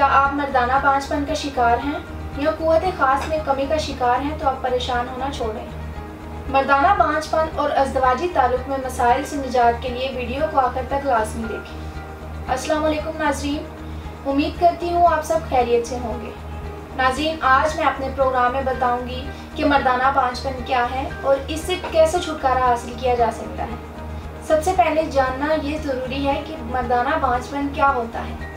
क्या आप मर्दाना बांझपन का शिकार हैं या कुव्वत ख़ास में कमी का शिकार हैं तो आप परेशान होना छोड़ें। मर्दाना बांझपन और अज़दवाजी ताल्लुक़ में मसाइल से निजात के लिए वीडियो को आखिर तक लाज़मी देखें। अस्सलाम वालेकुम नाज़रीन, उम्मीद करती हूँ आप सब खैरियत से होंगे। नाज़रीन, आज मैं अपने प्रोग्राम में बताऊँगी कि मर्दाना बांझपन क्या है और इससे कैसे छुटकारा हासिल किया जा सकता है। सबसे पहले जानना ये ज़रूरी है कि मर्दाना बांझपन क्या होता है।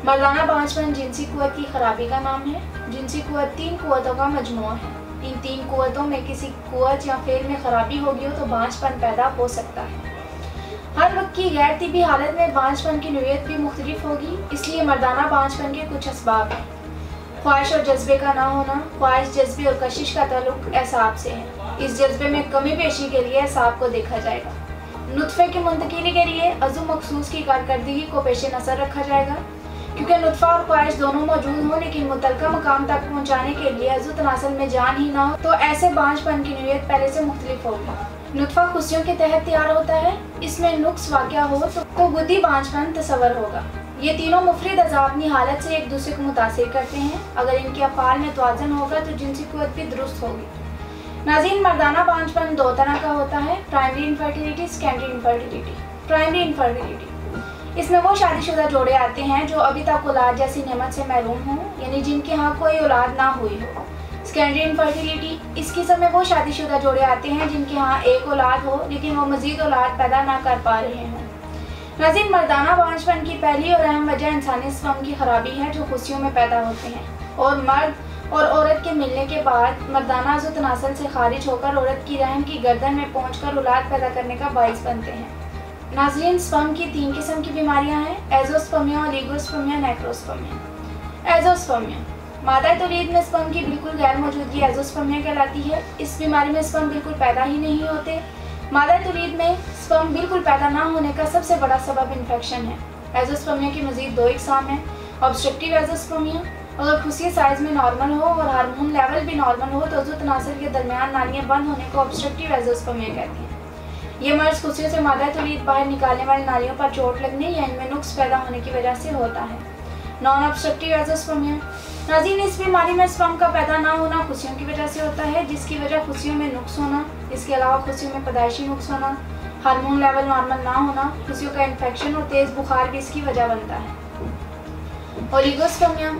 मर्दाना बांझपन जिनसी कुव्वत की खराबी का नाम है। जिनसी कुव्वत 3 कुव्वतों का मजमूआ है। इन 3 कुव्वतों में किसी कुव्वत या फेल में खराबी होगी हो तो बांझपन पैदा हो सकता है। हर वक्त की गैर तिबी हालत में बांझपन की नौइयत भी मुख्तलिफ होगी, इसलिए मर्दाना बांझपन के कुछ असबाब हैं। ख्वाहिश और जज्बे का ना होना। ख्वाहिश, जज्बे और कशिश का ताल्लुक एसाब से है। इस जज्बे में कमी पेशी के लिए एसाब को देखा जाएगा। नुत्फे की मुंतकिली के लिए अज़ु मखसूस की कारकर्दगी को पेश नज़र रखा जाएगा। क्योंकि नुत्फा और ख्वाहिश दोनों मौजूद हो लेकिन मुतलका मकाम तक पहुँचाने के लिए अज़ु तनासल में जान ही ना हो तो ऐसे बांझपन की नौइयत पहले से मुख्तलिफ होगी। नुत्फा खुशियों के तहत तैयार होता है, इसमें नुक्स वाक़या हो तो गुद्दी बांझपन तस्वर होगा। ये तीनों मुफरिद अज़ा अपनी हालत से एक दूसरे को मुतासिर करते हैं। अगर इनके अफ़ाल में तवाज़ुन होगा तो जिनसी कुव्वत भी दुरुस्त होगी। नाज़रीन, मर्दाना बांझपन 2 तरह का होता है, primary infertility, secondary infertility. Primary infertility, इसमें वो शादीशुदा जोड़े आते हैं जो अभी तक औलाद जैसी नेमत से महरूम हों, यानी जिनके यहाँ कोई औलाद ना हुई हो। सेकेंडरी इनफर्टिलिटी, इस किस्म में वो शादीशुदा जोड़े आते हैं जिनके यहाँ एक औलाद हो लेकिन वो मज़ीद औलाद पैदा ना कर पा रहे हों। नाज़रीन, मर्दाना बांझपन की पहली और अहम वजह इंसानी स्पर्म की खराबी है जो खुशियों में पैदा होते हैं और मर्द और औरत के मिलने के बाद मर्दाना अज़ु तनासल से खारिज होकर औरत की रहम की गर्दन में पहुँचकर औलाद पैदा करने का बाइस बनते हैं। नाज़रीन, स्पर्म की 3 किस्म की बीमारियां हैं, एज़ोस्पर्मिया, ओलिगोस्पर्मिया, नेक्रोस्पर्मिया। एज़ोस्पर्मिया, मादा तौलीद में स्पर्म की बिल्कुल गैर मौजूदगी एज़ोस्पर्मिया कहलाती है। इस बीमारी में स्पर्म बिल्कुल पैदा ही नहीं होते। मादा तौलीद में स्पर्म बिल्कुल पैदा ना होने का सबसे बड़ा सबब इन्फेक्शन है। एज़ोस्पर्मिया की मज़ीद 2 इक़साम हैं, ऑब्स्ट्रक्टिव एज़ोस्पर्मिया, अगर खुशी साइज़ में नॉर्मल हो और हार्मोन लेवल भी नॉर्मल हो तो अज़ु तनासल के दरमियान नालियाँ बंद होने को ऑब्स्ट्रक्टिव एज़ोस्पर्मिया कहती हैं। ये मर्ज खुशियों से मादा तौलीद बाहर निकालने वाली नालियों पर चोट लगने या इनमें नुक्स पैदा होने की वजह से होता है। नॉन ऑब्स्ट्रक्टिव एज़ोस्पर्मिया, नाज़रीन, इस बीमारी में स्पर्म का पैदा ना होना खुशियों की वजह से होता है, जिसकी वजह खुशियों में नुक्स होना। इसके अलावा खुशियों में पैदाइशी नुक्स होना, हार्मोन लेवल नॉर्मल ना होना, खुशियों का इन्फेक्शन और तेज़ बुखार भी इसकी वजह बनता है। ओलिगोस्पर्मिया,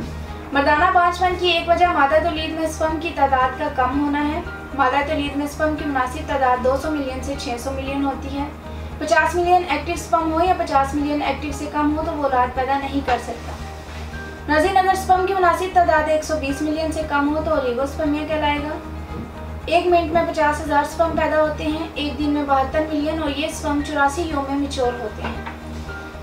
मर्दाना बांझपन की एक वजह मादा तौलीद में स्पर्म की तादाद का कम होना है। मादा तौलीद में स्पर्म की मुनासिब तादाद 200 मिलियन से 600 मिलियन होती है। 50 मिलियन एक्टिव स्पर्म हो या 50 मिलियन एक्टिव से कम हो तो वो औलाद पैदा नहीं कर सकता। नाज़रीन, अगर स्पर्म की मुनासिब तादाद 120 मिलियन से कम हो तो ओलिगोस्पर्मिया कहलाएगा। 1 मिनट में 50,000 स्पर्म पैदा होते हैं, एक दिन में 72 मिलियन और ये स्पर्म 84 योम में मिच्योर होते हैं।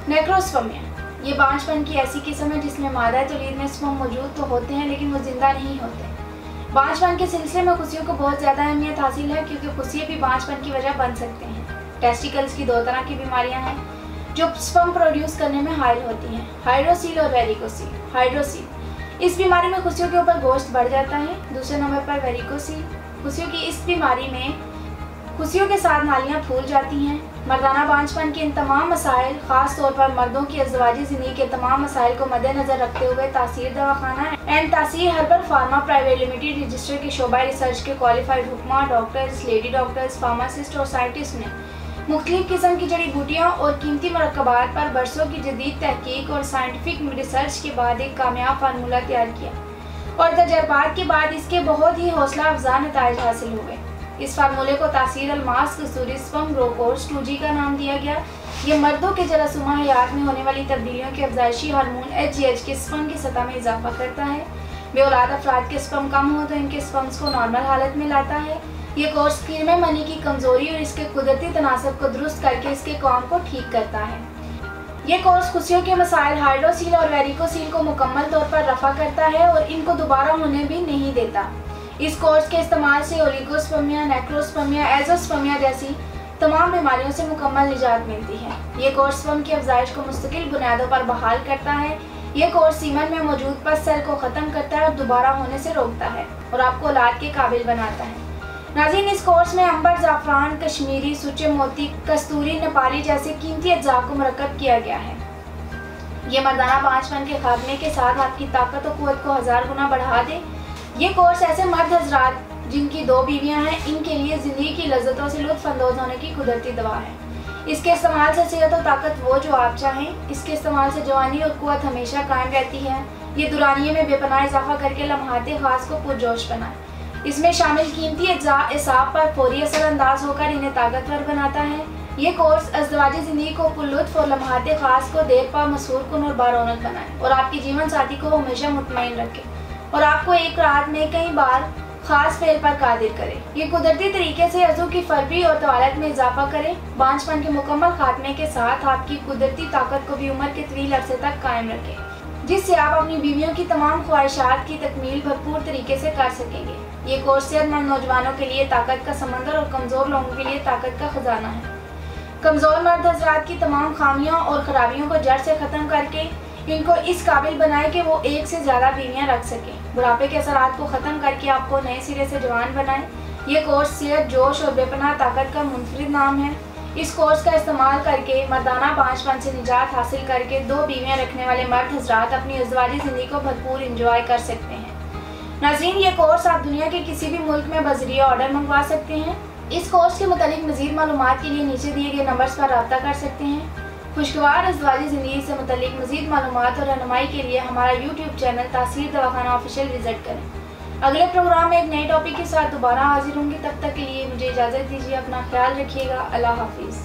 नेक्रोस्पर्मिया, ये बांझपन की ऐसी किस्म है जिसमें मादा तौलीद में स्पर्म मौजूद तो होते हैं लेकिन वो जिंदा नहीं होते। बांझपन के सिलसिले में खुशियों को बहुत ज़्यादा अहमियत हासिल है क्योंकि खुशियाँ भी बांझपन की वजह बन सकते हैं। टेस्टिकल्स की 2 तरह की बीमारियां हैं जो स्पर्म प्रोड्यूस करने में हाइल होती हैं, हाइड्रोसील और वेरिकोसील। हाइड्रोसील, इस बीमारी में खुशियों के ऊपर गोश्त बढ़ जाता है। दूसरे नंबर पर वेरिकोसील, खुशियों की इस बीमारी में खुशियों के साथ नालियाँ फूल जाती हैं। मर्दाना बांझपन के इन तमाम मसाइल, ख़ास तौर पर मर्दों की अज़दवाजी ज़िंदगी के तमाम मसाइल को मद्देनज़र रखते हुए तासीर दवाखाना एंड तासीर herbal pharma private limited register के शोबा रिसर्च के क्वालिफाइड हुक्मा, डॉक्टर्स, लेडी डॉक्टर्स, फार्मासिस्ट और साइंटिस्ट ने मुख्तलिफ किस्म की जड़ी बूटियाँ और कीमती मरकबात पर बरसों की जदीद तहकीक और साइंटिफिक रिसर्च के बाद एक कामयाब फार्मूला तैयार किया और तजर्बात के बाद इसके बहुत ही हौसला अफजा नताइज हासिल हुए। इस फार्मूले को तासीर अलमास कसूरी स्पर्म ग्रो कोर्स 2G का नाम दिया गया। ये मर्दों के जरासुमा हयात में होने वाली तब्दीलियों के अफजाइशी हार्मोन HGH के स्पर्म की सतह में इजाफा करता है। बेऔलाद अफराद के स्पर्म कम हो तो इनके स्पर्म्स को नॉर्मल हालत में लाता है। ये कोर्स कीमे मनी की कमज़ोरी और इसके कुदरती तनासब को दुरुस्त करके इसके काम को ठीक करता है। ये कोर्स खुशियों के मसाइल हाइड्रोसील और वेरिकोसील को मुकम्मल तौर पर रफ़ा करता है और इनको दोबारा होने भी नहीं देता। इस कोर्स के इस्तेमाल से ओलिगोस्पर्मिया, नेक्रोस्पर्मिया, एज़ोस्पर्मिया जैसी तमाम बीमारियों से मुकम्मल निजात मिलती है। ये कोर्स स्पर्म की अफजाइश को मुस्तकिल बुनियादों पर बहाल करता है। ये कोर्स सीमन में मौजूद पस सेल को ख़त्म करता है और दोबारा होने से रोकता है और आपको औलाद के काबिल बनाता है। नाज़रीन, इस कोर्स में अंबर, ज़ाफ़रान, कश्मीरी, सूचे मोती, कस्तूरी, नेपाली जैसे कीमती अज्जा को मरकब किया गया है। ये मर्दाना बांझपन के खात्मे के साथ आपकी ताकत और कुव्वत को 1000 गुना बढ़ा दे। ये कोर्स ऐसे मर्द हजरात जिनकी 2 बीवियां हैं, इनके लिए ज़िंदगी की लज्जतों से लुत्फ़ अंदोज़ होने की कुदरती दवा है। इसके इस्तेमाल से सेहत और ताकत वो जो आप चाहें। इसके इस्तेमाल से जवानी और कुव्वत हमेशा कायम रहती है। ये दुरानिये में बेपनाह इजाफा करके लम्हाते ख़ास को पुरजोश बनाए। इसमें शामिल कीमती अज्जा एसाब पर फौरी असर अंदाज होकर इन्हें ताकतवर बनाता है। ये कोर्स अज़दवाजी ज़िंदगी को पुरलुत्फ़ और लम्हाते ख़ास को देर पा मसूर कुन और बारौनक बनाए और आपके जीवन साथी को हमेशा मुतमईन रखे और आपको एक रात में कई बार खास फेल पर कादिर करे। ये कुदरती तरीके से अज़ू की फरबी और तवालत में इजाफा करे। बांझपन के मुकम्मल खात्मे के साथ आपकी कुदरती ताकत को भी उम्र के तवील अरसे तक कायम रखे, जिससे आप अपनी बीवियों की तमाम ख्वाहिशात की तकमील भरपूर तरीके से कर सकेंगे। ये कोर्स सेहतमंद नौजवानों के लिए ताकत का समंदर और कमज़ोर लोगों के लिए ताकत का खजाना है। कमज़ोर मर्द हज़रात की तमाम खामियों और ख़राबियों को जड़ से ख़त्म करके इनको इस काबिल बनाए कि वो 1 से ज़्यादा बीवियाँ रख सकें। बुढ़ापे के असरात को ख़त्म करके आपको नए सिरे से जवान बनाए। ये कोर्स सेहत, जोश और बेपनाह ताकत का मुनफरिद नाम है। इस कोर्स का इस्तेमाल करके मर्दाना बांझपन से निजात हासिल करके 2 बीवियाँ रखने वाले मर्द हज़रात अपनी अज़दवाजी ज़िंदगी को भरपूर इंजॉय कर सकते हैं। नाज़रीन, ये कोर्स आप दुनिया के किसी भी मुल्क में बज़रिया ऑर्डर मंगवा सकते हैं। इस कोर्स के मुतालिक मज़ीद मालूमात के लिए नीचे दिए गए नंबर्स पर रब्ता कर सकते हैं। खुशगवार अज़दवाजी ज़िंदगी से मुतालिक मज़ीद मालूमात और रहनुमाई के लिए हमारा YouTube चैनल तासीर दवाखाना ऑफिशियल विज़िट करें। अगले प्रोग्राम में एक नए टॉपिक के साथ दोबारा हाजिर होंगे। तब तक के लिए मुझे इजाज़त दीजिए। अपना ख्याल रखिएगा। अल्लाह हाफिज़।